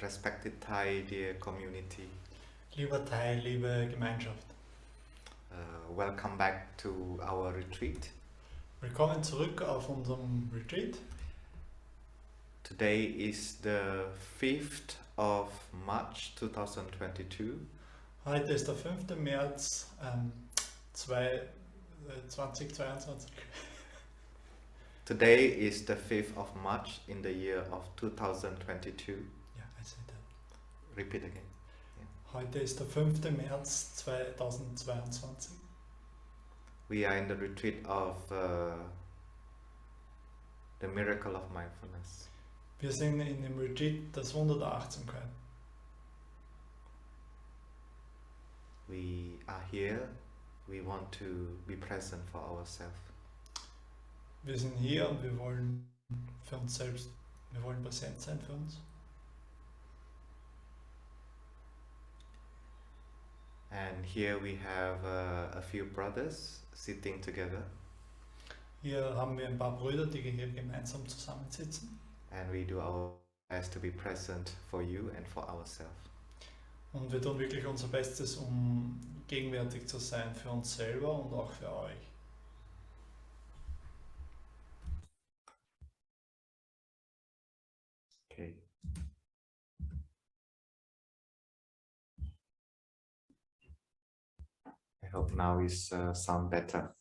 Respected Thai, dear community. Lieber Thai, liebe Gemeinschaft. Welcome back to our retreat. Willkommen zurück auf unserem Retreat. Today is the 5th of March 2022. Heute ist der 5. März 2022. Today is the 5th of March in the year of 2022. Ja, I said that. Repeat again. Heute ist der 5. März 2022. We are in the retreat of the miracle of mindfulness. Wir sind in dem Retreat das Wunder der Achtsamkeit. We are here, we want to be present for ourselves. Wir sind hier und wir wollen für uns selbst, wir wollen präsent sein für uns. And here we have a few brothers sitting together. Hier haben wir ein paar Brüder, die hier gemeinsam zusammensitzen. And we do our best to be present for you and for ourselves. Und wir tun wirklich unser Bestes, um gegenwärtig zu sein für uns selber und auch für euch. Okay. I hope now is sound better.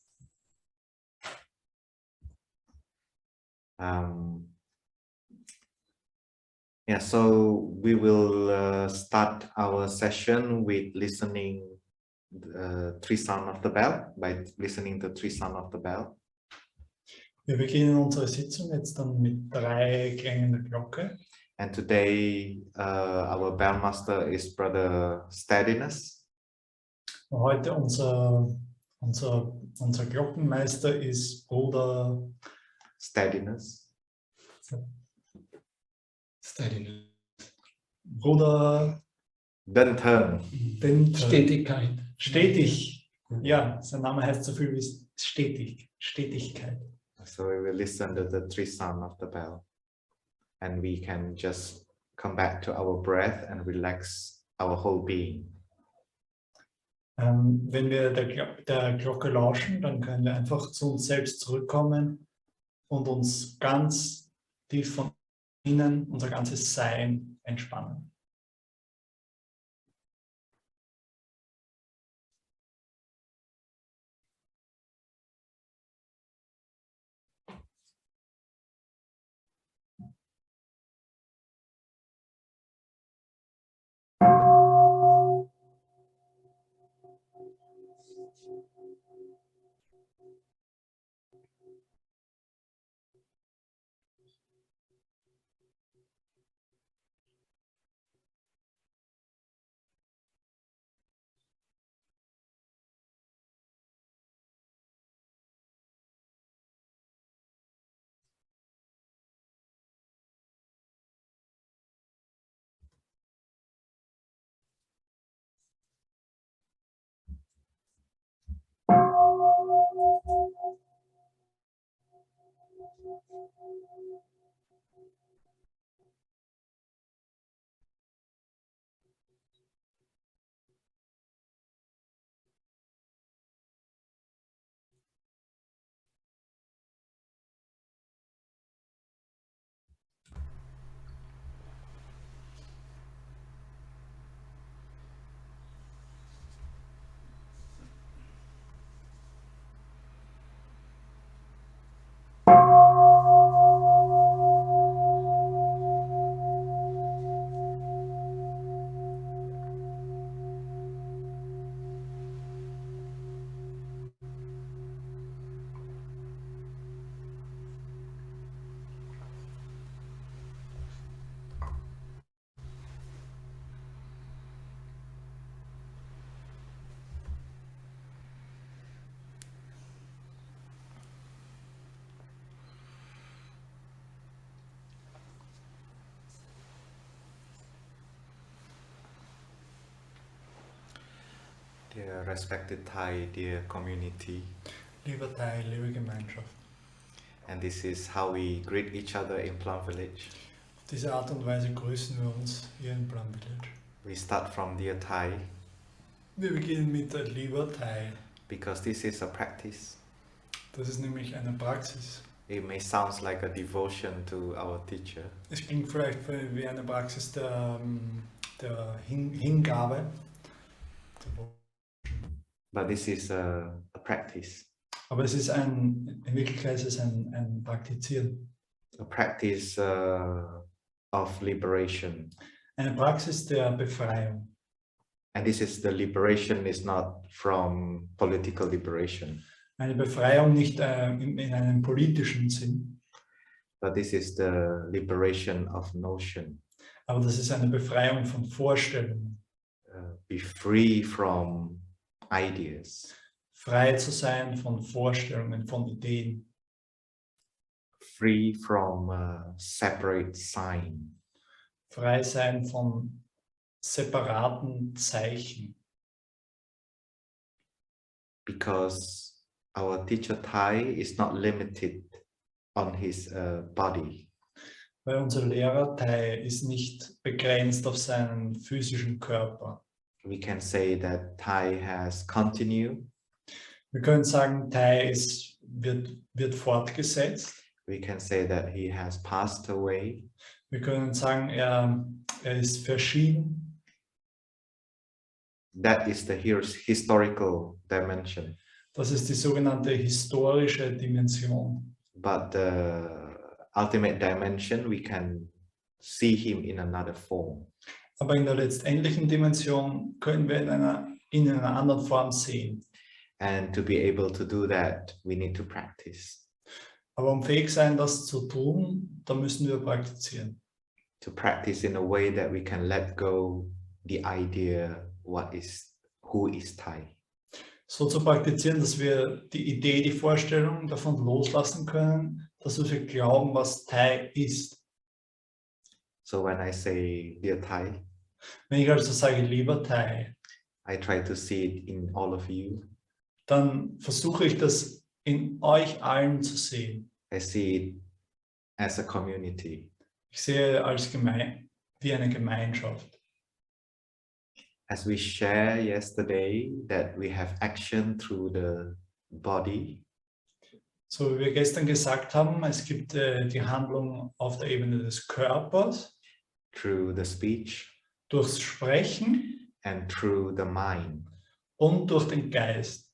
So we will start our session with listening three sound of the bell, by listening the three sound of the bell. Wir beginnen unsere Sitzung jetzt dann mit 3 Klängen der Glocke. And today our bell master is Brother Steadiness. Heute unser Glockenmeister ist Bruder Steadiness. Bruder Tang. Stetigkeit. Stetig. Ja, sein Name heißt so viel wie Stetigkeit. So we will listen to the three sound of the bell. And we can just come back to our breath and relax our whole being. Wenn wir der Glocke lauschen, dann können wir einfach zu uns selbst zurückkommen und uns ganz tief von innen, unser ganzes Sein entspannen. Dear respected Thai, dear community. Lieber Thai, liebe Gemeinschaft. And this is how we greet each other in Plum Village. Auf diese Art und Weise grüßen wir uns hier in Plum Village. We start from Dear Thai Wir beginnen mit der Lieber Thai. because this is a practice. Das ist nämlich eine Praxis. It may sound like a devotion to our teacher, Es klingt vielleicht wie eine Praxis der Hingabe. but this is a practice. Aber es ist in Wirklichkeit ist es ein Praktizieren. A practice of liberation. Eine Praxis der Befreiung. And this is the liberation is not from political liberation, Eine Befreiung nicht in einem politischen Sinn, but this is the liberation of notion. aber das ist eine Befreiung von Vorstellungen. Be free from ideas, Frei zu sein von Vorstellungen, von Ideen. free from separate sign. Frei sein von separaten Zeichen. Because our teacher Thai is not limited on his body. Weil unser Lehrer Thai ist nicht begrenzt auf seinen physischen Körper. We can say that Thai has continued. Wir können sagen, Thai wird fortgesetzt. We can say that he has passed away. Wir können sagen, er ist verschieden. That is the historical dimension. Das ist die sogenannte historische Dimension. But the ultimate dimension, we can see him in another form. Aber in der letztendlichen Dimension können wir in einer anderen Form sehen. And to be able to do that, we need to practice. Aber um fähig sein, das zu tun, da müssen wir praktizieren. To practice in a way that we can let go the idea who is Thai. So zu praktizieren, dass wir die Idee, die Vorstellung davon loslassen können, dass wir glauben, was Thai ist. So when I say Dear Thai, Wenn ich also sage, lieber Thai, I try to see it in all of you. dann versuche ich das in euch allen zu sehen. I see it as a community. Ich sehe als wie eine Gemeinschaft. As we share yesterday that we have action through the body, So wie wir gestern gesagt haben, es gibt die Handlung auf der Ebene des Körpers, through the speech, durchs Sprechen and through the mind. und durch den Geist.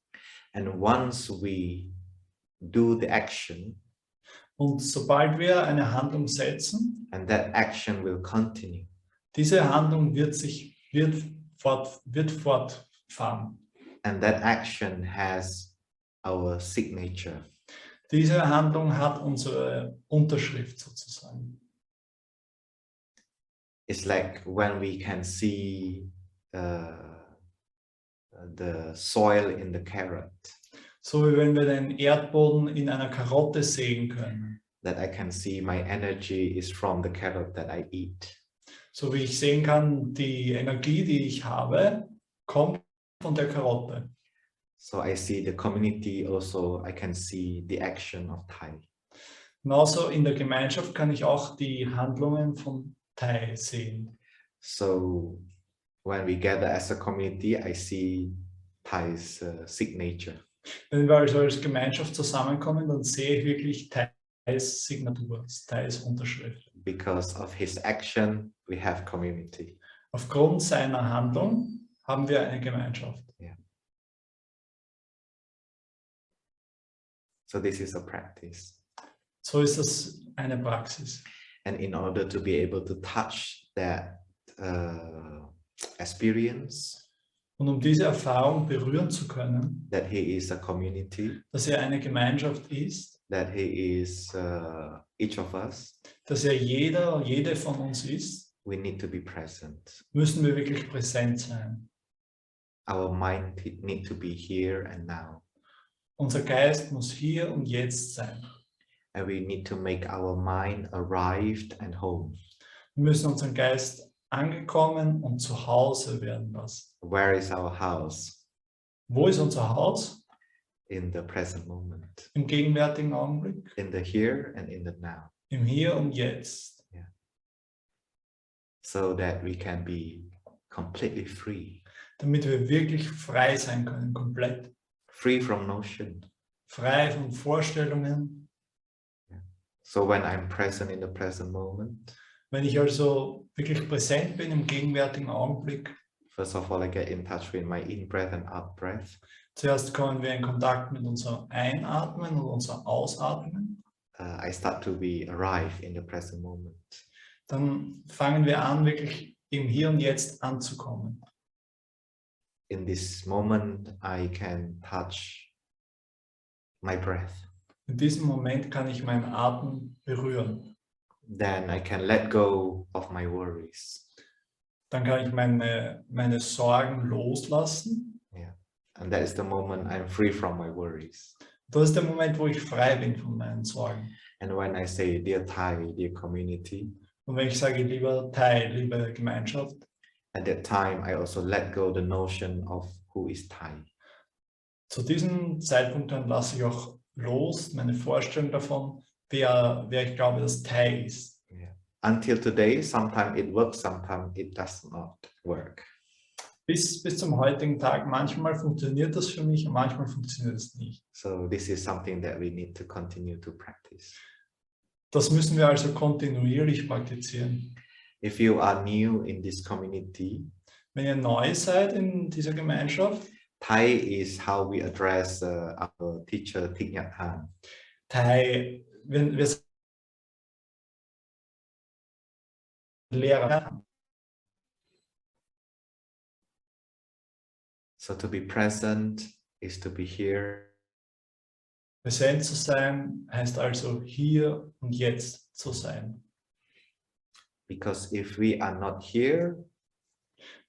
And once we do the action, Und sobald wir eine Handlung setzen, and that action will continue, diese Handlung wird fortfahren. and that action has our signature. Diese Handlung hat unsere Unterschrift sozusagen. It's like when we can see the soil in the carrot, So wie wenn wir den Erdboden in einer Karotte sehen können. that I can see my energy is from the carrot that I eat. So wie ich sehen kann, die Energie, die ich habe, kommt von der Karotte. So I see the community also, I can see the action of Thai. Genauso in der Gemeinschaft kann ich auch die Handlungen von Thai sehen. So when we gather as a community, I see Thai's signature. Wenn wir also als Gemeinschaft zusammenkommen, dann sehe ich wirklich Thais Signatur, Thais Unterschrift. Because of his action, we have community. Aufgrund seiner Handlung haben wir eine Gemeinschaft. Yeah. So this is a practice. So ist das eine Praxis. And in order to be able to touch that experience, Und um diese Erfahrung berühren zu können, that he is a community, dass er eine Gemeinschaft ist, that he is each of us, dass er jede von uns ist, we need to be present. müssen wir wirklich präsent sein. Our mind need to be here and now. Unser Geist muss hier und jetzt sein. And we need to make our mind arrived and home. Wir müssen unseren Geist angekommen und zu Hause werden lassen. Where is our house? Wo ist unser Haus? In the present moment. Im gegenwärtigen Augenblick, In the here and in the now. im Hier und Jetzt. so that we can be completely free. Damit wir wirklich frei sein können, komplett. Free from notion. Frei von Vorstellungen. So when I'm present in the present moment, Wenn ich also wirklich präsent bin im gegenwärtigen Augenblick, first of all, I get in touch with my in-breath and out-breath. zuerst kommen wir in Kontakt mit unserem Einatmen und unserem Ausatmen. I start to be arrive in the present moment. Dann fangen wir an, wirklich im Hier und Jetzt anzukommen. In this moment, I can touch my breath. In diesem Moment kann ich meinen Atem berühren. Then I can let go of my worries. Dann kann ich meine Sorgen loslassen. Yeah. And that is the moment I'm free from my worries. Das ist der Moment, wo ich frei bin von meinen Sorgen. And when I say, dear Thai, dear community, Und wenn ich sage, lieber Teil, liebe Gemeinschaft, at that time, I also let go the notion of who is Thai. zu diesem Zeitpunkt dann lasse ich auch los, meine Vorstellung davon, wer ich glaube, dass Teil ist. Yeah. Until today, sometimes it works, sometimes it does not work. Bis zum heutigen Tag, manchmal funktioniert das für mich und manchmal funktioniert es nicht. So this is something that we need to continue to practice. Das müssen wir also kontinuierlich praktizieren. If you are new in this community, Wenn ihr neu seid in dieser Gemeinschaft, Thai is how we address our teacher Thich Nhat Hanh. Thai, wir sind Lehrer. So to be present is to be here. Präsent zu sein heißt also hier und jetzt zu sein. Because if we are not here,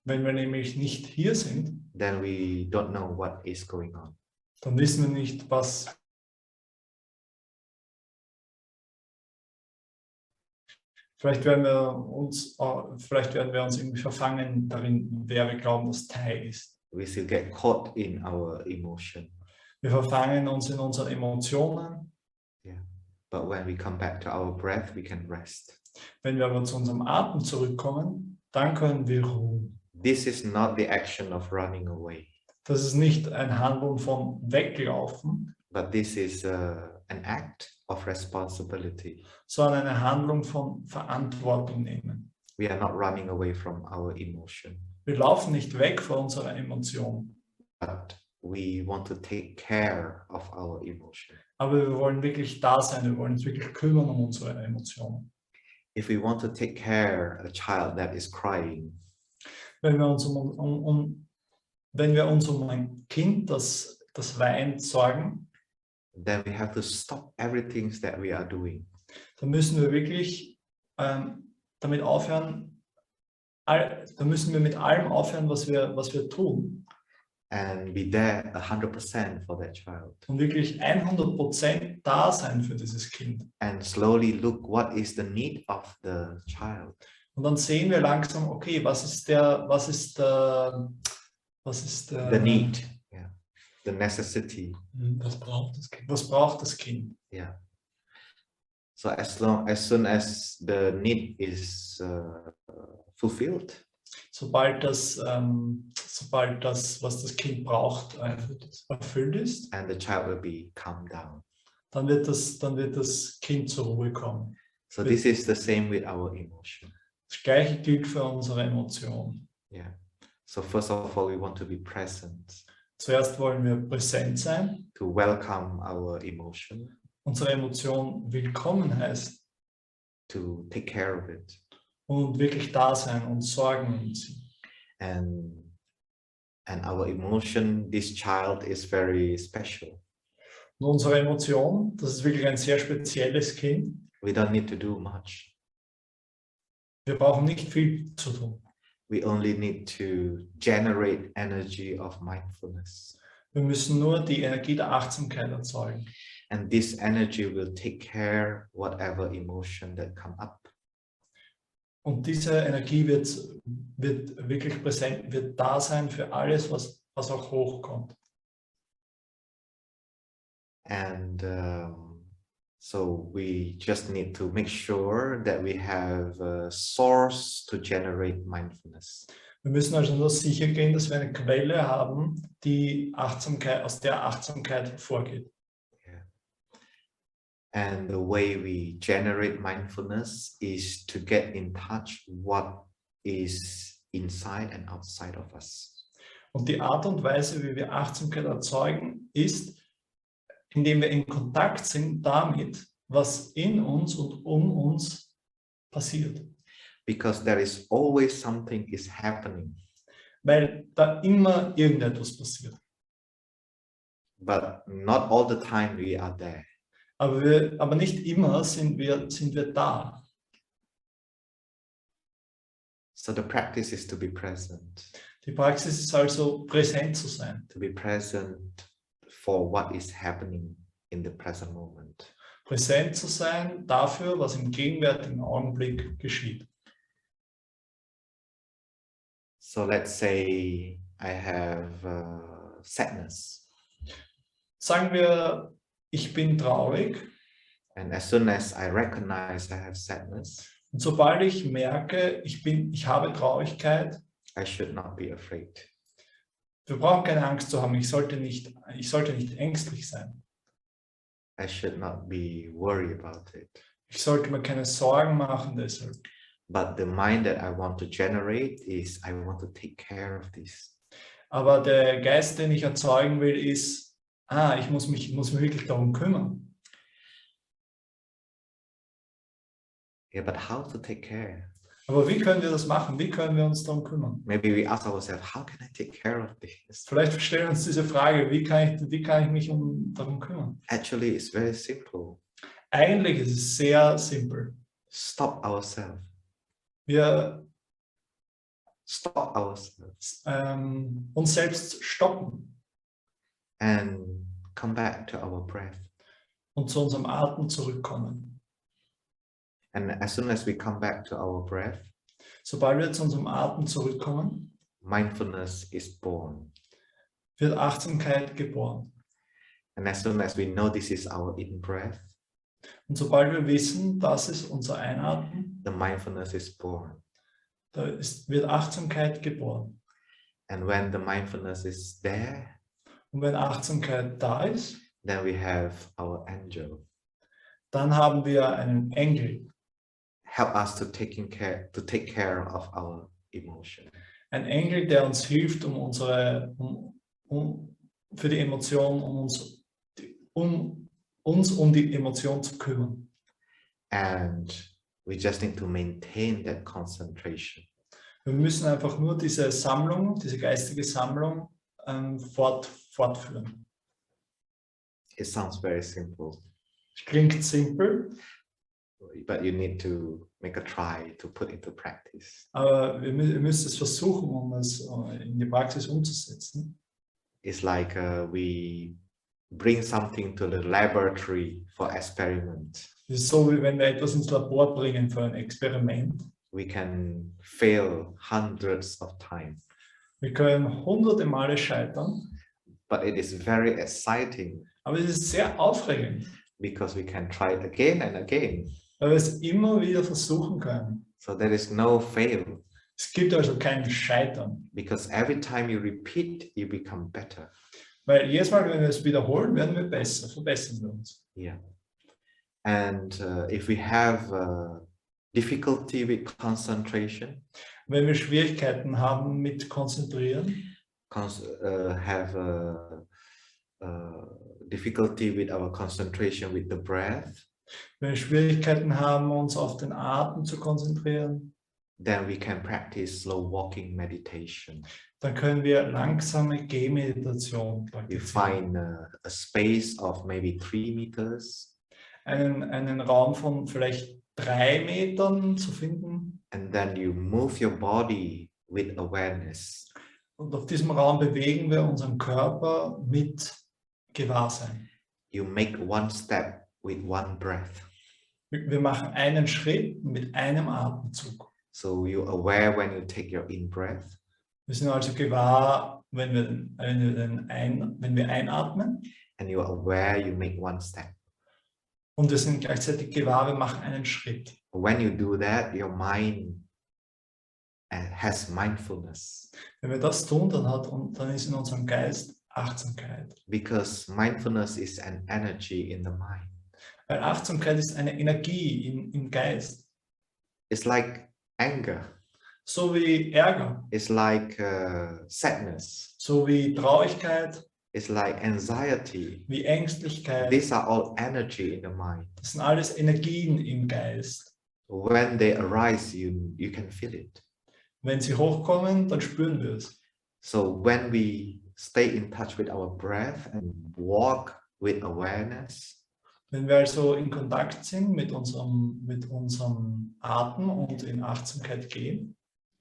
Wenn wir nämlich nicht hier sind, then we don't know what is going on. dann wissen wir nicht, was vielleicht werden wir uns irgendwie verfangen darin, wer wir glauben, dass Teil ist. We still get caught in our emotion. Wir verfangen uns in unseren Emotionen. Yeah. But when we come back to our breath, we can rest. Wenn wir aber zu unserem Atem zurückkommen, dann können wir ruhen. This is not the action of running away, Das ist nicht ein Handeln von Weglaufen, but this is an act of responsibility. sondern eine Handlung von Verantwortung nehmen. We are not running away from our emotion, Wir laufen nicht weg vor unserer Emotion, but we want to take care of our emotion. aber wir wollen wirklich da sein, wir wollen uns wirklich kümmern um unsere Emotionen. If we want to take care of a child that is crying, Wenn wir uns um ein Kind, das weint, sorgen, then we have to stop everything that we are doing. dann müssen wir wirklich damit aufhören, da müssen wir mit allem aufhören, was wir tun. And be there 100% for that child. Und wirklich 100% da sein für dieses Kind. And slowly look what is the need of the child. Und dann sehen wir langsam, okay, was ist The need, yeah. The necessity. Was braucht das Kind? Was braucht das Kind? Yeah. So as soon as the need is fulfilled, Sobald das, was das Kind braucht, erfüllt ist, and the child will be calmed down. dann wird das Kind zur Ruhe kommen. So this is the same with our emotion. Das Gleiche gilt für unsere Emotionen. Yeah. So first of all, we want to be present Zuerst wollen wir präsent sein, to welcome our emotion, unsere Emotion willkommen heißt to take care of it, und wirklich da sein und sorgen um sie. and our emotion, this child is very special. Und unsere Emotion, das ist wirklich ein sehr spezielles Kind. We don't need to do much. Wir brauchen nicht viel zu tun. We only need to generate energy of mindfulness. Wir müssen nur die Energie der Achtsamkeit erzeugen. And this energy will take care whatever emotion that come up. Und diese Energie wird wirklich präsent, wird da sein für alles, was auch hochkommt. And So we just need to make sure that we have a source to generate mindfulness. Wir müssen also nur sicher gehen, dass wir eine Quelle haben, die Achtsamkeit, aus der Achtsamkeit hervorgeht. Yeah. And the way we generate mindfulness is to get in touch what is inside and outside of us. Und die Art und Weise, wie wir Achtsamkeit erzeugen, ist, indem wir in Kontakt sind damit, was in uns und um uns passiert. Because there is always something is happening. Weil da immer irgendetwas passiert. But not all the time we are there. Aber nicht immer sind wir da. So the practice is to be present. Die Praxis ist also, präsent zu sein. To be present for what is happening in the present moment. Präsent zu sein dafür, was im gegenwärtigen Augenblick geschieht. So let's say I have sadness. Sagen wir, ich bin traurig. And as soon as I recognize I have sadness, Und sobald ich merke, ich habe Traurigkeit, I should not be afraid. wir brauchen keine Angst zu haben. Ich sollte nicht ängstlich sein. I should not be worried about it. Ich sollte mir keine Sorgen machen deshalb. But the mind that I want to generate is I want to take care of this. Aber der Geist, den ich erzeugen will, ist, ich muss mich wirklich darum kümmern. Yeah, but how to take care? Aber wie können wir das machen? Wie können wir uns darum kümmern? Maybe we ask ourselves, how can I take care of this? Vielleicht stellen wir uns diese Frage, wie kann ich mich darum kümmern? Actually, it's very simple. Eigentlich ist es sehr simpel. Stop ourselves. Wir Stop ourselves uns selbst stoppen and come back to our breath. und zu unserem Atem zurückkommen. And as soon as we come back to our breath, Sobald wir zu unserem Atem zurückkommen, mindfulness is born. wird Achtsamkeit geboren. And as soon as we know this is our in-breath, Und sobald wir wissen, das ist unser Einatmen, the mindfulness is born. wird Achtsamkeit geboren. And when the mindfulness is there, Und wenn Achtsamkeit da ist, then we have our angel. dann haben wir einen Engel. Help us to take care of our emotion. Ein Engel, der uns hilft, für die Emotion, uns um die Emotion zu kümmern. And we just need to maintain that concentration. Wir müssen einfach nur diese geistige Sammlung fortführen. It sounds very simple, Klingt simpel, but you need to make a try to put into practice. aber wir müssen es versuchen, um es in die Praxis umzusetzen. It's like we bring something to the laboratory for experiment. Es ist so, wie wenn wir etwas ins Labor bringen für ein Experiment. We can fail hundreds of times, Wir können hunderte Male scheitern, but it is very exciting aber es ist sehr aufregend, because we can try it again and again. weil wir es immer wieder versuchen können. So there is no fail, Es gibt also kein Scheitern, because every time you repeat, you become better. weil jedes Mal, wenn wir es wiederholen, werden wir besser, verbessern wir uns. Yeah. And if we have difficulty with concentration, Wenn wir Schwierigkeiten haben mit Konzentrieren, have difficulty with our concentration with the breath, wenn wir Schwierigkeiten haben, uns auf den Atem zu konzentrieren, then we can practice slow walking meditation. dann können wir langsame Gehmeditation You praktizieren. find a space of maybe 3 meters, Einen Raum von vielleicht 3 Metern zu finden. and then you move your body with awareness. Und auf diesem Raum bewegen wir unseren Körper mit Gewahrsein. You make one step with one breath. Wir machen einen Schritt mit einem Atemzug. So you're aware when you take your in-breath, Wir sind also gewahr, wenn wir einatmen, and you're aware you make one step. und wir sind gleichzeitig gewahr, wir machen einen Schritt. When you do that, your mind has mindfulness. Wenn wir das tun, dann ist in unserem Geist Achtsamkeit. Because mindfulness is an energy in the mind. Weil Achtsamkeit ist eine Energie im Geist. It's like anger. So wie Ärger, It's like sadness. so wie Traurigkeit, It's like anxiety. wie Ängstlichkeit. These are all energy in the mind. Das sind alles Energien im Geist. When they arise, you can feel it. Wenn sie hochkommen, dann spüren wir es. So when we stay in touch with our breath and walk with awareness, Wenn wir also in Kontakt sind mit unserem Atem und in Achtsamkeit gehen,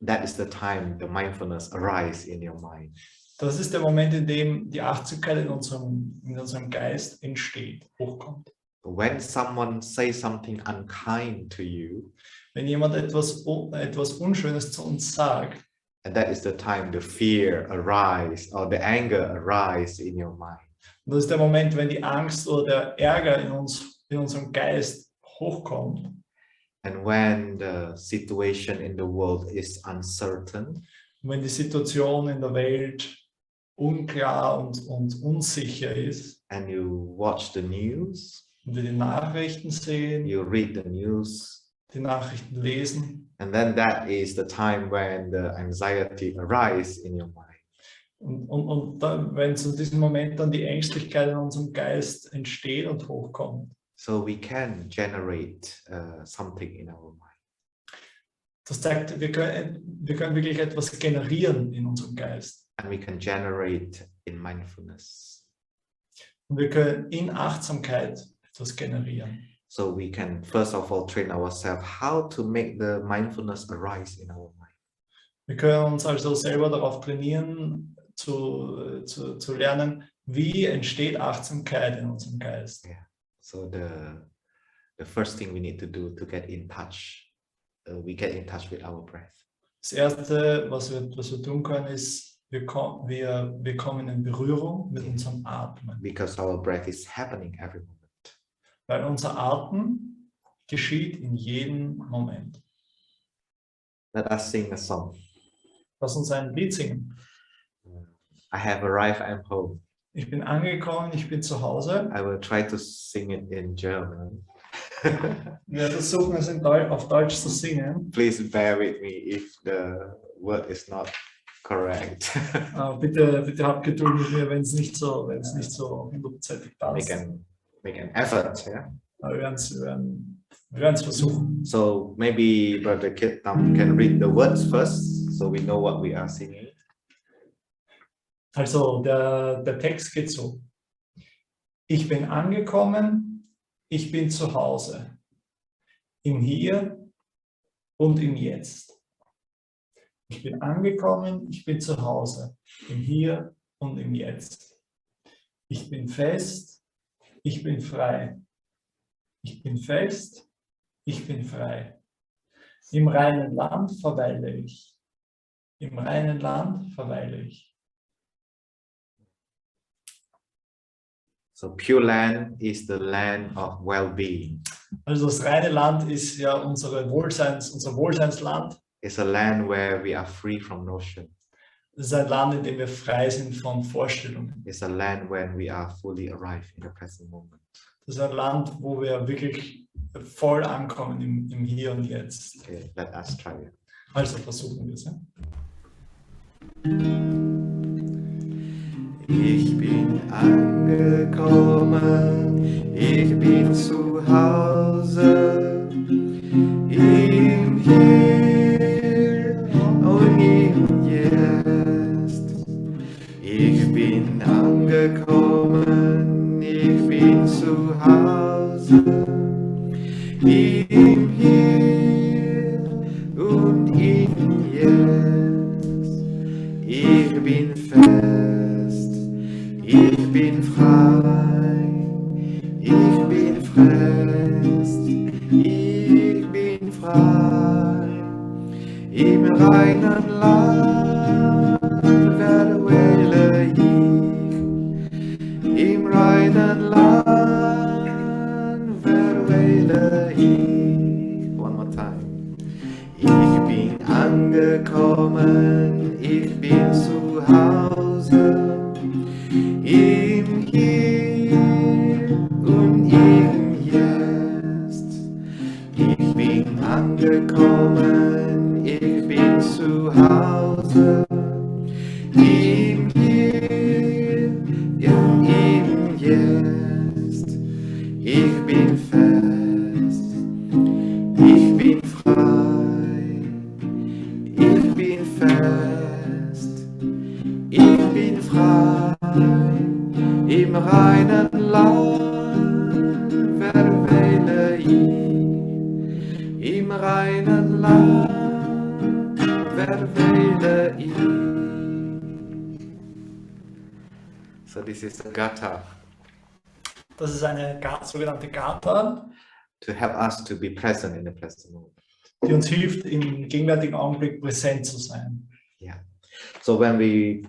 that is the time the mindfulness arise in your mind. das ist der Moment, in dem die Achtsamkeit in unserem Geist entsteht, hochkommt. When someone says something unkind to you, Wenn jemand etwas Unschönes zu uns sagt, and that is the time the fear arise or the anger arise in your mind. und das ist der Moment, wenn die Angst oder der Ärger in unserem Geist hochkommt. And when the situation in the world is uncertain, Und wenn die Situation in der Welt unklar und unsicher ist, and you watch the news, und wir die Nachrichten sehen, you read the news, die Nachrichten lesen, and then that is the time when the anxiety arise in your mind. und dann, wenn zu diesem Moment dann die Ängstlichkeit in unserem Geist entsteht und hochkommt. So we can generate something in our mind. Das zeigt, wir können wirklich etwas generieren in unserem Geist. And we can generate in mindfulness. Und wir können in Achtsamkeit etwas generieren. So we can first of all train ourselves how to make the mindfulness arise in our mind. Wir können uns also selber darauf trainieren, zu lernen, wie entsteht Achtsamkeit in unserem Geist. Yeah. So the first thing we need to do to get in touch, we get in touch with our breath. Das Erste, was wir tun können, ist, wir kommen in Berührung mit unserem Atmen. Because our breath is happening every moment. Weil unser Atmen geschieht in jedem Moment. Let us sing a song. Lass uns ein Lied singen. I have arrived, I'm home. Ich bin angekommen, ich bin zu Hause. I will try to sing it in German. Wir versuchen es auf Deutsch zu singen. Please bear with me if the word is not correct. Bitte habt Geduld mit mir, wenn es nicht so hundertprozentig passt. Make an effort. Yeah? Aber wir werden es versuchen. So maybe Brother Tam can read the words first, so we know what we are singing. Also der Text geht so. Ich bin angekommen, ich bin zu Hause. Im Hier und im Jetzt. Ich bin angekommen, ich bin zu Hause. Im Hier und im Jetzt. Ich bin fest, ich bin frei. Ich bin fest, ich bin frei. Im reinen Land verweile ich. Im reinen Land verweile ich. So Pure Land is the land of well-being. Also das reine Land ist ja unser Wohlseinsland. It's a land where we are free from notion. Das ist ein Land, in dem wir frei sind von Vorstellungen. It's a land when we are fully arrived in the present moment. Das ist ein Land, wo wir wirklich voll ankommen im Hier und Jetzt. Okay, let us try it. Also versuchen wir es. Ja? Ich bin angekommen, ich bin zu Hause, im Hier und im Jetzt. Ich bin angekommen, ich bin zu Hause, im Hier und im Jetzt. Ich bin fest, ich bin frei, ich bin fest, ich bin frei, im reinen Land wähle ich, im reinen Land wähle Ich bin fest, ich bin frei, ich bin fest, ich bin frei, im reinen Land verweile ich, im reinen Land verweile ich. So this is the Gatha. Das ist eine sogenannte Gatha, To help us to be present in the present moment. die uns hilft, im gegenwärtigen Augenblick präsent zu sein. Yeah. So when we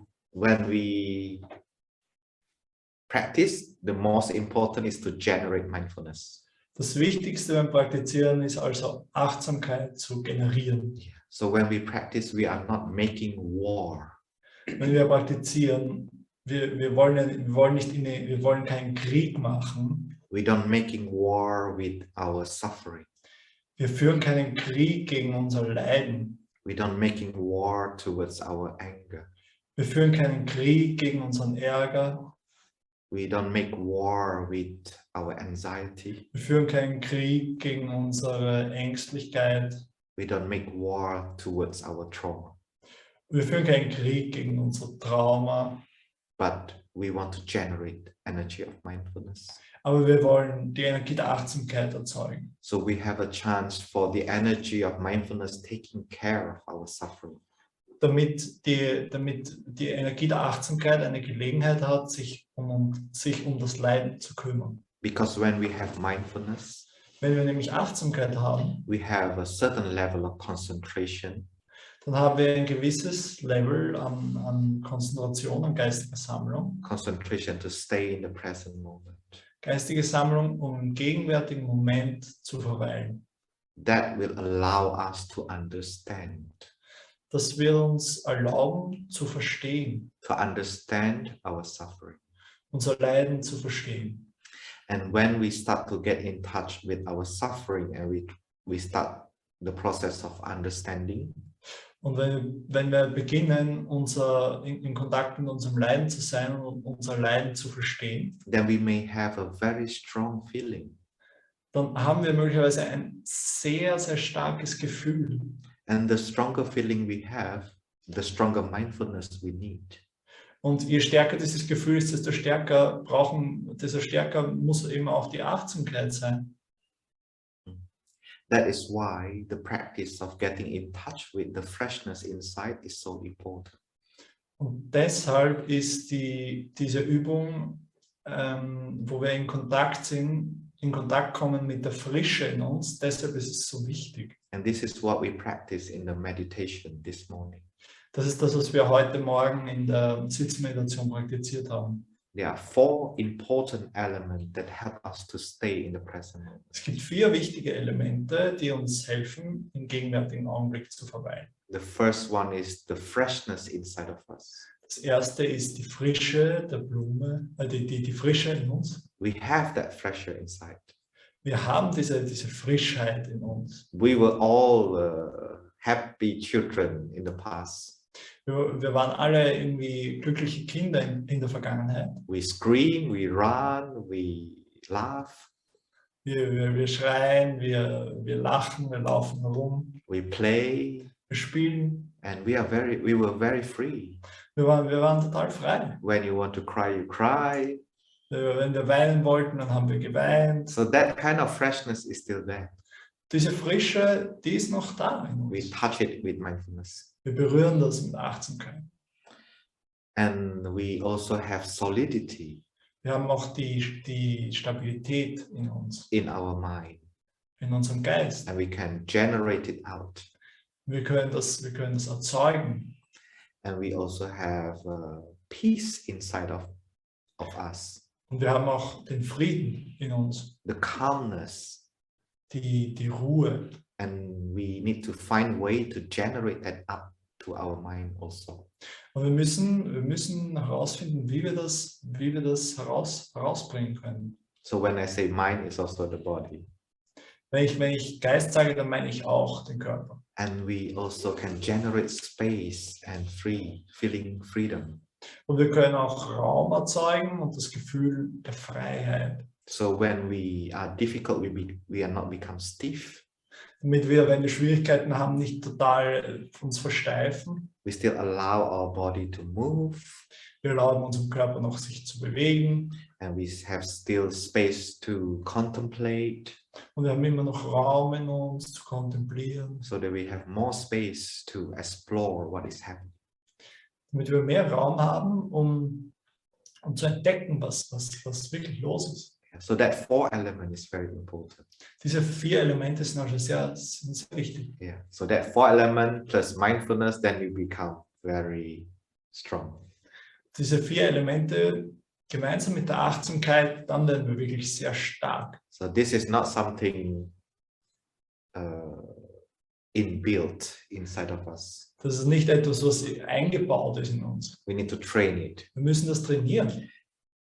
practice, the most important is to generate mindfulness. Das Wichtigste beim Praktizieren ist also Achtsamkeit zu generieren. Yeah. So when we practice, we are not making war. Wenn wir praktizieren, wir wollen keinen Krieg machen. We don't making war with our suffering. Wir führen keinen Krieg gegen unser Leiden. We don't making war towards our anger. Wir führen keinen Krieg gegen unseren Ärger. We don't make war with our anxiety. Wir führen keinen Krieg gegen unsere Ängstlichkeit. We don't make war towards our trauma. Wir führen keinen Krieg gegen unser Trauma. But we want to generate energy of mindfulness. Aber wir wollen die Energie der Achtsamkeit erzeugen. So we have a chance for the energy of mindfulness taking care of our suffering. Damit die Energie der Achtsamkeit eine Gelegenheit hat, sich um das Leiden zu kümmern. Because when we have mindfulness, Wenn wir nämlich Achtsamkeit haben, we have a certain level of concentration. dann haben wir ein gewisses Level an Konzentration, an geistiger Sammlung. Concentration to stay in the present moment. Geistige Sammlung, um im gegenwärtigen Moment zu verweilen. That will allow us to understand. Das wird uns erlauben zu verstehen, To understand our suffering. unser Leiden zu verstehen. And when we start to get in touch with our suffering and we start the process of understanding, Und wenn wir beginnen, in Kontakt mit unserem Leiden zu sein und unser Leiden zu verstehen, then we may have a very strong feeling. dann haben wir möglicherweise ein sehr, sehr starkes Gefühl. And the stronger feeling we have, the stronger mindfulness we need. Und je stärker dieses Gefühl ist, desto stärker muss eben auch die Achtsamkeit sein. That is why the practice of getting in touch with the freshness inside is so important. Und deshalb ist diese Übung, wo wir in Kontakt kommen mit der Frische in uns, deshalb ist es so wichtig. And this is what we practice in the meditation this morning. Das ist das, was wir heute Morgen in der Sitzmeditation praktiziert haben. There are 4 important elements that help us to stay in the present moment. Es gibt 4 wichtige Elemente, die uns helfen, im gegenwärtigen Augenblick zu verweilen. The first one is the freshness inside of us. Das erste ist die Frische der Blume, die Frische in uns. We have that freshness inside. Wir haben diese Frischheit in uns. We were all happy children in the past. Wir waren alle irgendwie glückliche Kinder in der Vergangenheit. We scream, we run, we laugh. Wir schreien, wir lachen, wir laufen herum. We play. Wir spielen. And we were very free. Wir waren total frei. When you want to cry, you cry. Wenn wir weinen wollten, dann haben wir geweint. So that kind of freshness is still there. Diese Frische, die ist noch da in uns. We touch it with mindfulness. Wir berühren das mit Achtsamkeit. And we also have solidity. Wir haben auch die Stabilität in uns. In our mind. In unserem Geist. And we can generate it out. Wir können das erzeugen. And we also have peace inside of us. Und wir haben auch den Frieden in uns. The calmness. Die Ruhe. And we need to find a way to generate that up to our mind also. Und wir müssen herausfinden, wie wir das herausbringen können. So when I say mind, it's also the body. Wenn ich Geist sage, dann meine ich auch den Körper. And we also can generate space and feeling freedom. Und wir können auch Raum erzeugen und das Gefühl der Freiheit. So when we are difficult, we are not become stiff. Damit wir, wenn wir Schwierigkeiten haben, nicht total uns versteifen. We still allow our body to move. Wir erlauben unserem Körper noch, sich zu bewegen. And we have still space to contemplate. Und wir haben immer noch Raum in uns zu kontemplieren. So that we have more space to explore what is happening. Damit wir mehr Raum haben, um zu entdecken, was wirklich los ist. So that 4 element is very important. Diese 4 Elemente sind also sehr wichtig. Yeah. So that 4 element plus mindfulness, then you become very strong. Diese 4 Elemente gemeinsam mit der Achtsamkeit, dann werden wir wirklich sehr stark. So this is not something inbuilt inside of us. Das ist nicht etwas, was eingebaut ist in uns. We need to train it. Wir müssen das trainieren.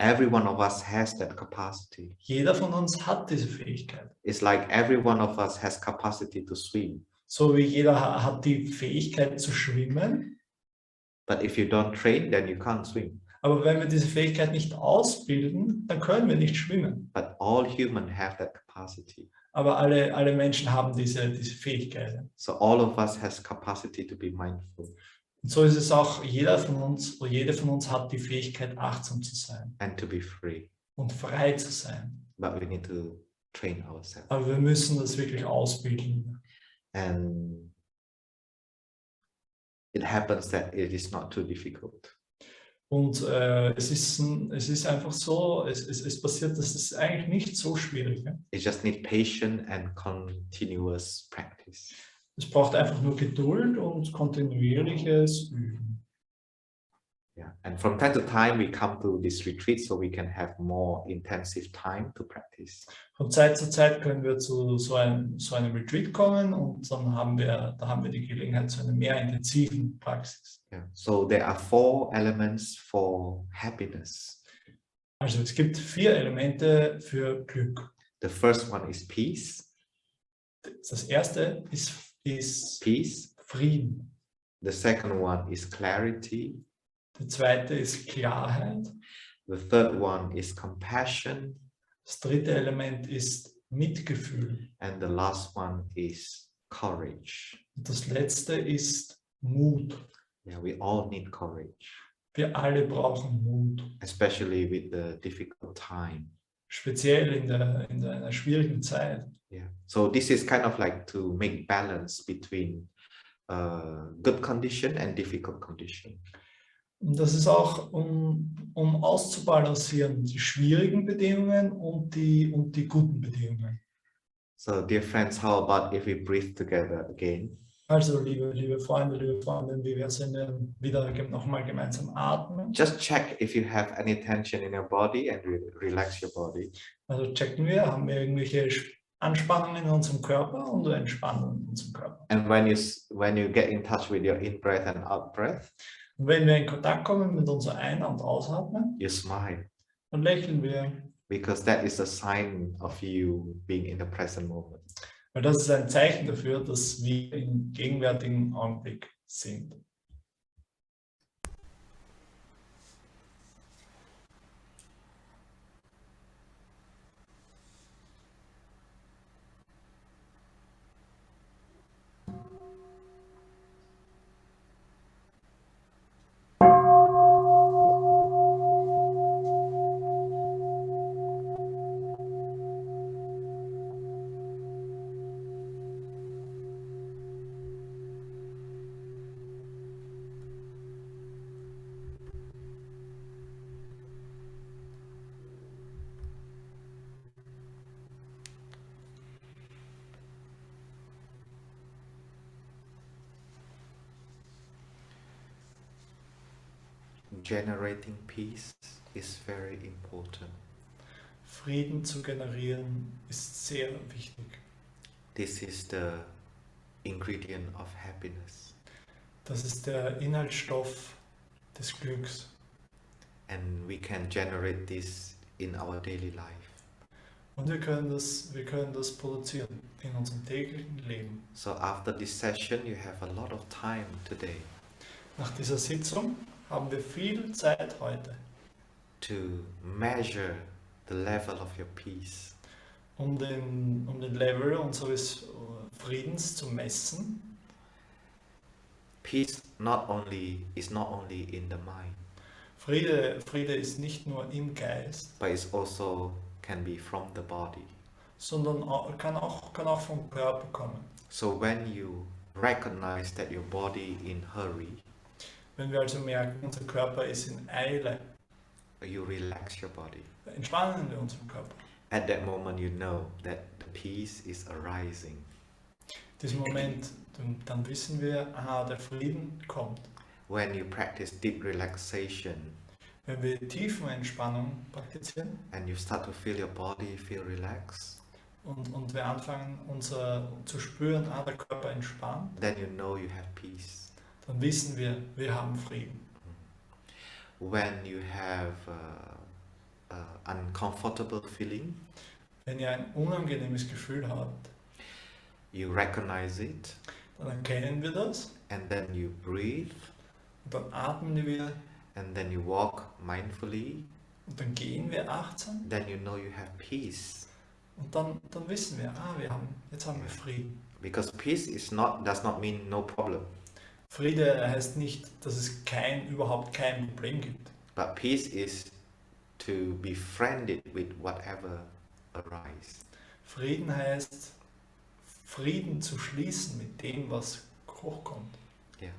Every one of us has that capacity. Jeder von uns hat diese Fähigkeit. It's like every one of us has capacity to swim. So wie jeder hat die Fähigkeit zu schwimmen. But if you don't train, then you can't swim. Aber wenn wir diese Fähigkeit nicht ausbilden, dann können wir nicht schwimmen. But all humans have that capacity. Aber alle Menschen haben diese Fähigkeit. So all of us has capacity to be mindful. Und so ist es auch, jeder von uns oder jede von uns hat die Fähigkeit, achtsam zu sein. And to be free. Und frei zu sein. But we need to train ourselves. Aber wir müssen das wirklich ausbilden. And it happens that it is not too difficult. Und es ist einfach so, es passiert, dass es eigentlich nicht so schwierig ist. It just needs patience and continuous practice. Es braucht einfach nur Geduld und kontinuierliches Üben. Yeah. And from time to time we come to this retreat so we can have more intensive time to practice. Von Zeit zu Zeit können wir zu so einem Retreat kommen und dann haben wir die Gelegenheit zu einer mehr intensiven Praxis. Yeah. So there are 4 elements for happiness. Also es gibt 4 Elemente für Glück. The first one is peace. Das erste ist Peace. Frieden. The second one is clarity. Der zweite ist Klarheit. The third one is compassion. Das dritte Element ist Mitgefühl. And the last one is courage. Und das letzte ist Mut. Yeah, we all need courage. Wir alle brauchen Mut. Especially with the difficult time. Speziell in einer schwierigen Zeit. Yeah. So this is kind of like to make balance between good condition and difficult condition. Und das ist auch, um auszubalancieren, die schwierigen Bedingungen und die guten Bedingungen. So dear friends, how about if we breathe together again? Also liebe Freunde, wie wir sind wieder nochmal gemeinsam atmen. Just check if you have any tension in your body and relax your body. Also checken wir, haben wir irgendwelche Anspannungen in unserem Körper und Entspannung in unserem Körper. And when you get in touch with your in-breath and out-breath, Und wenn wir in Kontakt kommen mit unserem Ein- und Ausatmen, you smile. dann lächeln wir. Because that is a sign of you being in the present moment. Weil das ist ein Zeichen dafür, dass wir im gegenwärtigen Augenblick sind. Generating peace is very important. Frieden zu generieren ist sehr wichtig. This is the ingredient of happiness. Das ist der Inhaltsstoff des Glücks. And we can generate this in our daily life. Und wir können das produzieren in unserem täglichen Leben. So after this session, you have a lot of time today Nach dieser Sitzung haben wir viel Zeit heute, to measure the level of your peace. um den Level unseres Friedens zu messen. Peace is not only in the mind, Friede ist nicht nur im Geist, but it also can be from the body. sondern kann auch vom Körper kommen. So when you recognize that your body in hurry, Wenn wir also merken, unser Körper ist in Eile, you relax your body. entspannen wir unseren Körper. At that moment you know that the peace is arising. In diesem Moment, dann wissen wir, der Frieden kommt. When you practice deep relaxation Wenn wir Tiefenentspannung praktizieren and you start to feel your body feel relaxed, und wir anfangen zu spüren, der Körper entspannt, then you know you have peace. dann wissen wir haben Frieden. When you have uncomfortable feeling, Wenn ihr ein unangenehmes Gefühl habt, you recognize it dann erkennen wir das and then you breathe und dann atmen wir and then you walk mindfully, und dann gehen wir achtsam then you know you have peace. und dann wissen wir, jetzt haben wir Frieden. Because peace does not mean no problem, Friede heißt nicht, dass es überhaupt kein Problem gibt. but peace is to be friended with whatever arises. Frieden heißt, Frieden zu schließen mit dem, was hochkommt. Yeah.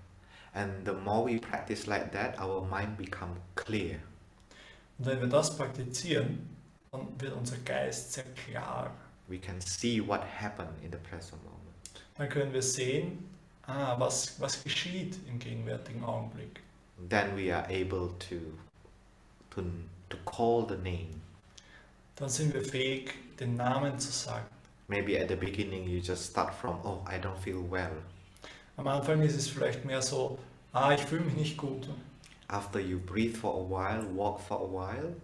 And the more we practice like that, our mind become clear. Und wenn wir das praktizieren, dann wird unser Geist sehr klar. We can see what happened in the present moment. Dann können wir sehen, was geschieht im gegenwärtigen Augenblick. Then we are able to call the name. Dann sind wir fähig, den Namen zu sagen. Maybe at the beginning you just start from, oh, I don't feel well. Am Anfang ist es vielleicht mehr so, ich fühle mich nicht gut. After you breathe for a while, walk for a while,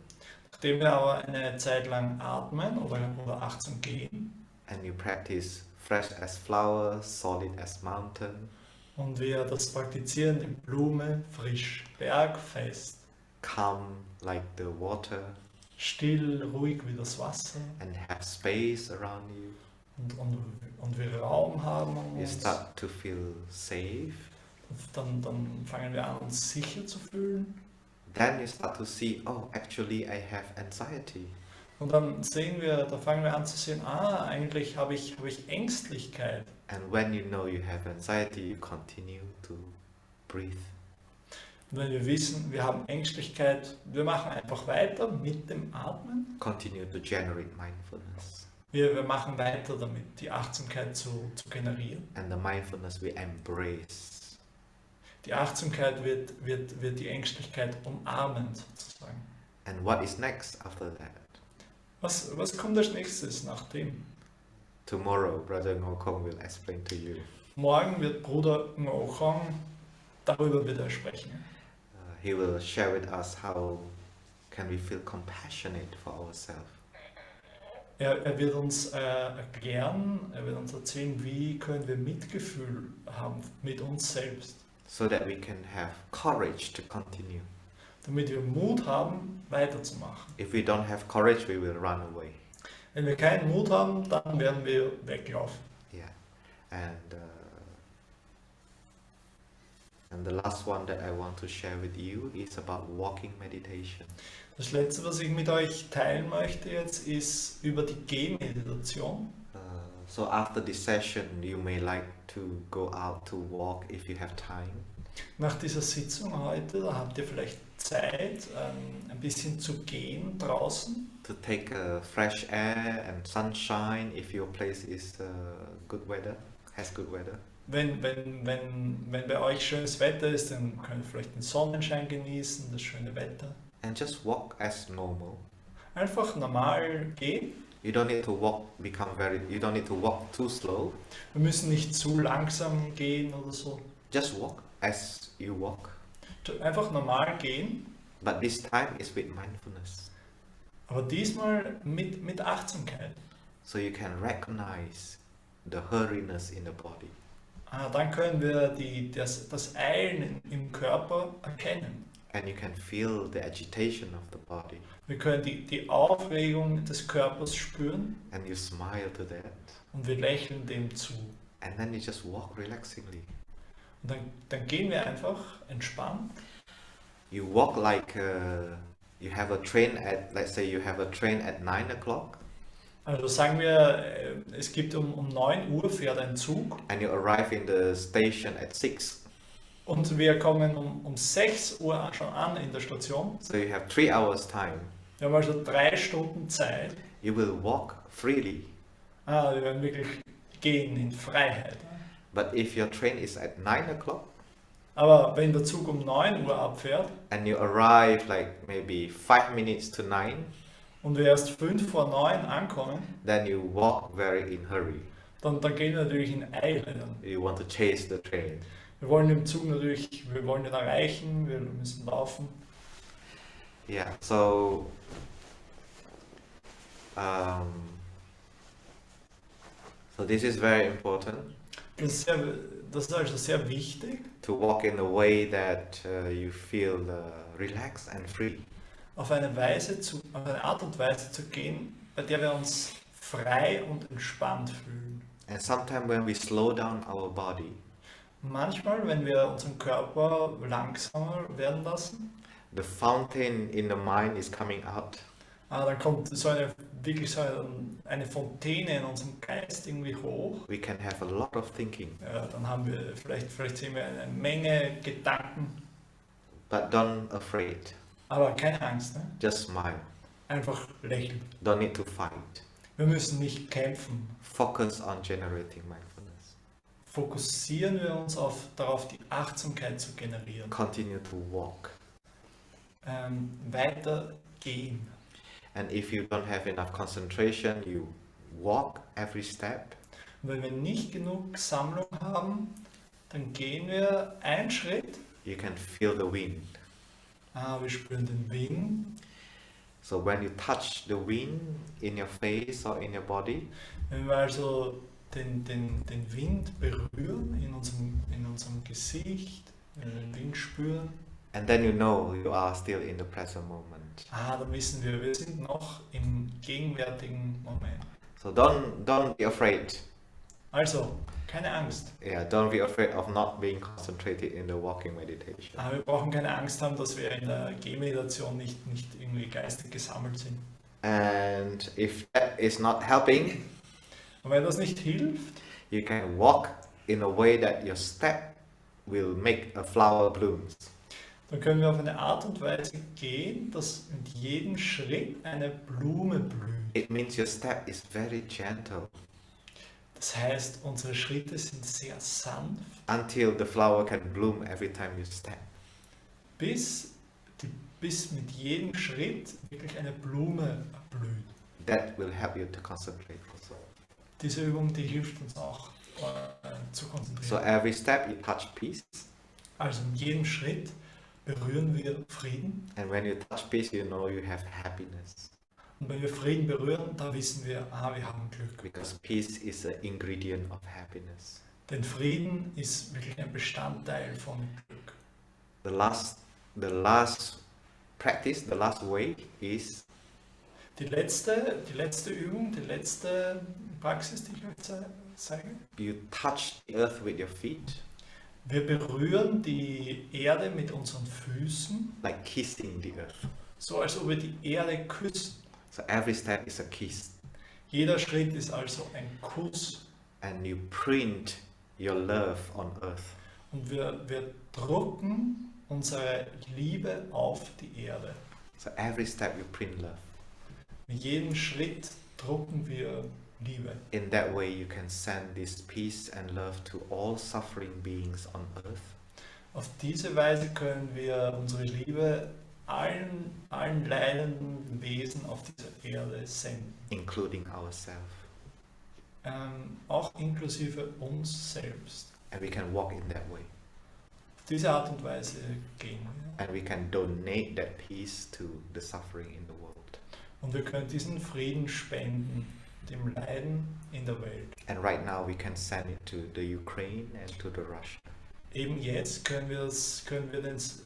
Nachdem wir aber eine Zeit lang atmen oder achtsam gehen and you practice fresh as flower, solid as mountain, und wir das praktizieren, die Blume frisch, bergfest, calm like the water, still, ruhig wie das Wasser and have space around you, und wir Raum haben um you uns, start to feel safe. dann fangen wir an, uns sicher zu fühlen. Then you start to see, oh, actually I have anxiety. Und dann fangen wir an zu sehen, eigentlich habe ich Ängstlichkeit. And when you know you have anxiety, you continue to breathe. Und wenn wir wissen, wir haben Ängstlichkeit, wir machen einfach weiter mit dem Atmen. Continue to generate mindfulness. Wir machen weiter damit, die Achtsamkeit zu generieren. And the mindfulness we embrace. Die Achtsamkeit wird die Ängstlichkeit umarmen, sozusagen. And what is next after that? Was kommt als nächstes nach dem? Tomorrow, Brother Ngokong will explain to you. Morgen wird Bruder Ngokong darüber wieder sprechen. He will share with us how can we feel compassionate for ourselves. Er wird uns erklären, er wird uns erzählen, wie können wir Mitgefühl haben mit uns selbst. So that we can have courage to continue. Damit wir Mut haben, weiterzumachen. If we don't have courage, we will run away. Wenn wir keinen Mut haben, dann werden wir weglaufen. Yeah. And the last one that I want to share with you is about walking meditation. Das letzte, was ich mit euch teilen möchte jetzt, ist über die Gehmeditation. So after this session, you may like to go out to walk if you have time. Nach dieser Sitzung heute, da habt ihr vielleicht Zeit, ein bisschen zu gehen draußen. To take fresh air and sunshine if your place is good weather, has good weather. Wenn bei euch schönes Wetter ist, dann könnt ihr vielleicht den Sonnenschein genießen, das schöne Wetter. And just walk as normal. Einfach normal gehen. You don't need to walk too slow. Wir müssen nicht zu langsam gehen oder so. Just walk as you walk. Einfach normal gehen. But this time is with mindfulness. Aber diesmal mit Achtsamkeit. So you can recognize the hurriness in the body. Dann können wir das Eilen im Körper erkennen. And you can feel the agitation of the body. Wir können die Aufregung des Körpers spüren And you smile to that. und wir lächeln dem zu. And then you just walk relaxingly. Und dann gehen wir einfach entspannt. You walk like you have a train at, let's say you have a train at 9 o'clock. Also sagen wir, es gibt um 9 Uhr fährt ein Zug And you arrive in the station at 6. und wir kommen um 6 Uhr schon an in der Station. So you have 3 hours time. Wir haben also 3 Stunden Zeit. You will walk freely. Wir werden wirklich gehen in Freiheit. But if your train is at 9 o'clock Aber wenn der Zug um 9 Uhr abfährt and you arrive like maybe 5 minutes to 9, und wir erst 5 vor 9 ankommen, then you walk very in hurry. dann gehen wir natürlich in Eile. Dann. You want to chase the train. Wir wollen den Zug natürlich, wir wollen ihn erreichen, wir müssen laufen. Yeah, so so this is very important Das ist also sehr wichtig, to walk in a way that you feel relaxed and free. auf eine Art und Weise zu gehen, bei der wir uns frei und entspannt fühlen. And sometimes when we slow down our body, Manchmal, wenn wir unseren Körper langsamer werden lassen, the fountain in the mind is coming out. dann kommt wirklich so eine Fontäne in unserem Geist irgendwie hoch. We can have a lot of thinking, Dann haben wir vielleicht sehen wir eine Menge Gedanken, but don't afraid. aber keine Angst, ne? Just smile. Einfach lächeln. Don't need to fight. Wir müssen nicht kämpfen. Focus on generating mindfulness. Fokussieren wir uns darauf, die Achtsamkeit zu generieren. Continue to walk. Weiter gehen. And if you don't have enough concentration, you walk every step. Und wenn wir nicht genug Sammlung haben, dann gehen wir einen Schritt. You can feel the wind. Wir spüren den Wind. So when you touch the wind in your face or in your body, Wenn wir also den Wind berühren in unserem Gesicht, wenn wir den Wind spüren, and then you know you are still in the present moment. dann wissen wir sind noch im gegenwärtigen Moment. So don't be afraid. Also, keine Angst. Yeah, don't be afraid of not being concentrated in the walking meditation. Wir brauchen keine Angst haben, dass wir in der Gehmeditation nicht irgendwie geistig gesammelt sind. And if that is not helping, Und wenn das nicht hilft, you can walk in a way that your step will make a flower blooms. dann können wir auf eine Art und Weise gehen, dass mit jedem Schritt eine Blume blüht. It means your step is very gentle Das heißt, unsere Schritte sind sehr sanft, until the flower can bloom every time you step. bis mit jedem Schritt wirklich eine Blume blüht. That will help you to concentrate also. Diese Übung, die hilft uns auch zu So konzentrieren. every step you touch peace, Also in jedem Schritt berühren wir Frieden. and when you touch peace, you know you have happiness, Und wenn wir Frieden berühren, da wissen wir, wir haben Glück. because peace is an ingredient of happiness. Denn Frieden ist wirklich ein Bestandteil von Glück. The last practice, the last way is Die letzte Übung, die letzte Praxis, die ich euch zeige. you touch the earth with your feet, Wir berühren die Erde mit unseren Füßen, like kissing the earth. so als ob wir die Erde küssen. So every step is a kiss, Jeder Schritt ist also ein Kuss. and you print your love on earth. Und wir drucken unsere Liebe auf die Erde. So every step you print love. Mit jedem Schritt drucken wir Liebe. In that way you can send this peace and love to all suffering beings on earth. Auf diese Weise können wir unsere Liebe allen leidenden Wesen auf dieser Erde senden. Including ourselves. Auch inklusive uns selbst. And we can walk in that way. Auf diese Art und Weise gehen wir. And we can donate that peace to the suffering in the world. Und wir können diesen Frieden spenden, dem Leiden in der Welt. And right now we can send it to the Ukraine and to the Russia. eben jetzt können wir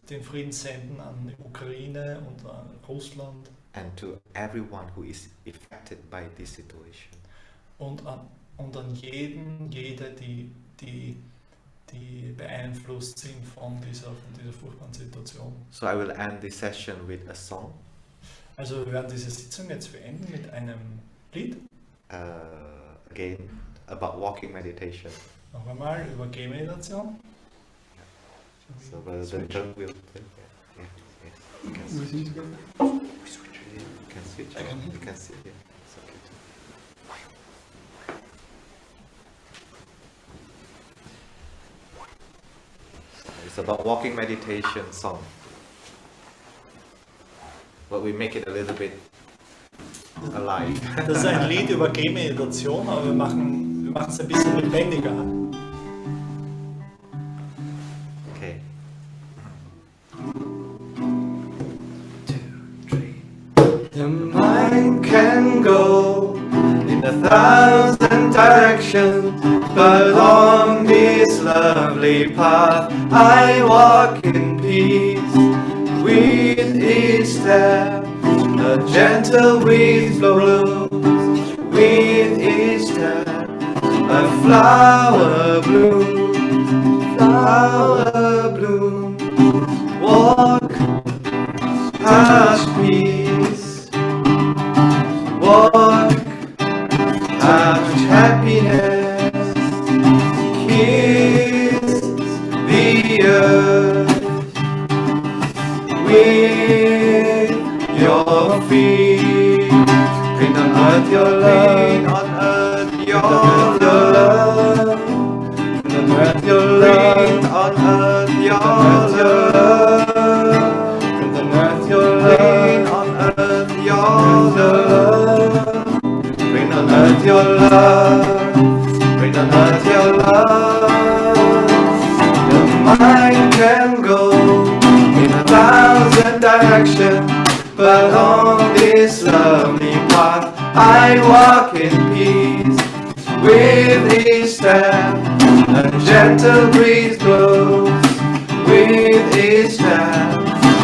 den Frieden senden an die Ukraine und an Russland and to everyone who is affected by this situation. und an jede, die beeinflusst sind von dieser furchtbaren Situation. So I will end this session with a song. Also wir werden diese Sitzung jetzt beenden mit einem Lied. Again, about walking meditation. Noch einmal über Gehmeditation. So the drum will play. Yeah. You can We switch. sing together? We switch. Yeah. You can switch. I can. You can sit here. It's okay too. It's about walking meditation song. But we make it a little bit alive. Das ist ein Lied über Gehmeditation, aber wir machen es ein bisschen lebendiger. Okay. 2, 3. The mind can go in 1,000 directions, but on this lovely path I walk in peace. With each step, a gentle breeze blows. With each step, a flower blooms. Flower blooms. Walk, touch peace. Walk, touch happiness. Kiss the earth with your feet. Bring on earth your love. On earth your love. Bring on earth your love. On earth your love. Bring on earth your love. On earth your love. Bring on earth your love. Bring on earth your love. Your mind can go in 1,000 directions, but on this lovely path I walk in peace. With each step, a gentle breeze blows. With each step,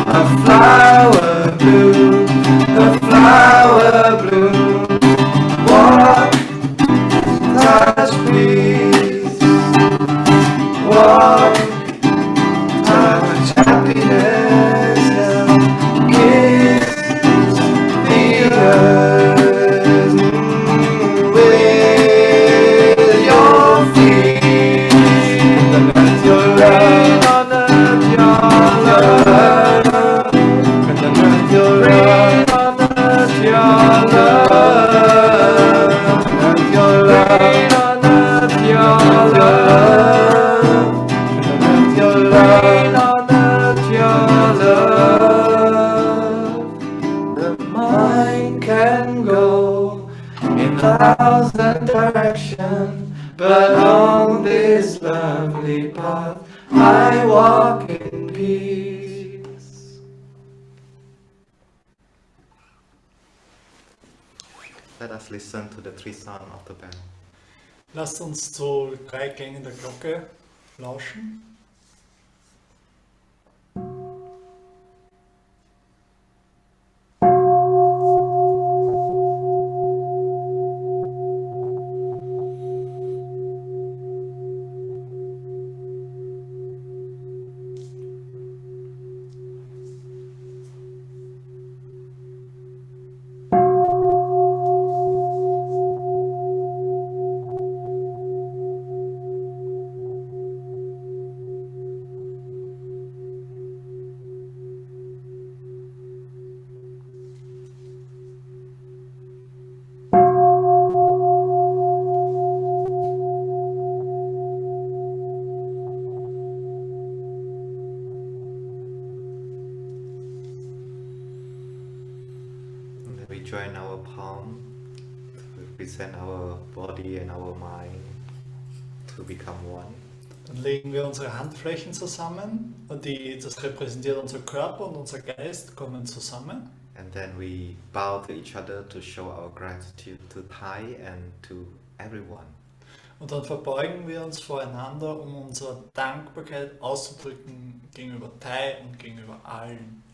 a flower blooms. A flower blooms. Walk, touch peace. Walk, touch happiness. Kiss the earth with your feet. And let your love, let your love, and let your love, let your love, let your love, let your love, let your love, let your love. The mind can go in 1,000 directions, but on this lovely path I walk in peace. Let us listen to the 3 sounds of the bell. Lasst uns zu 3 Klängen der Glocke lauschen. We join our palm to represent our body and our mind to become one. Dann legen wir unsere Handflächen zusammen und das repräsentiert unser Körper und unser Geist kommen zusammen. And then we bow to each other to show our gratitude to Thai and to everyone. Und dann verbeugen wir uns voreinander, um unsere Dankbarkeit auszudrücken gegenüber Tai und gegenüber allen.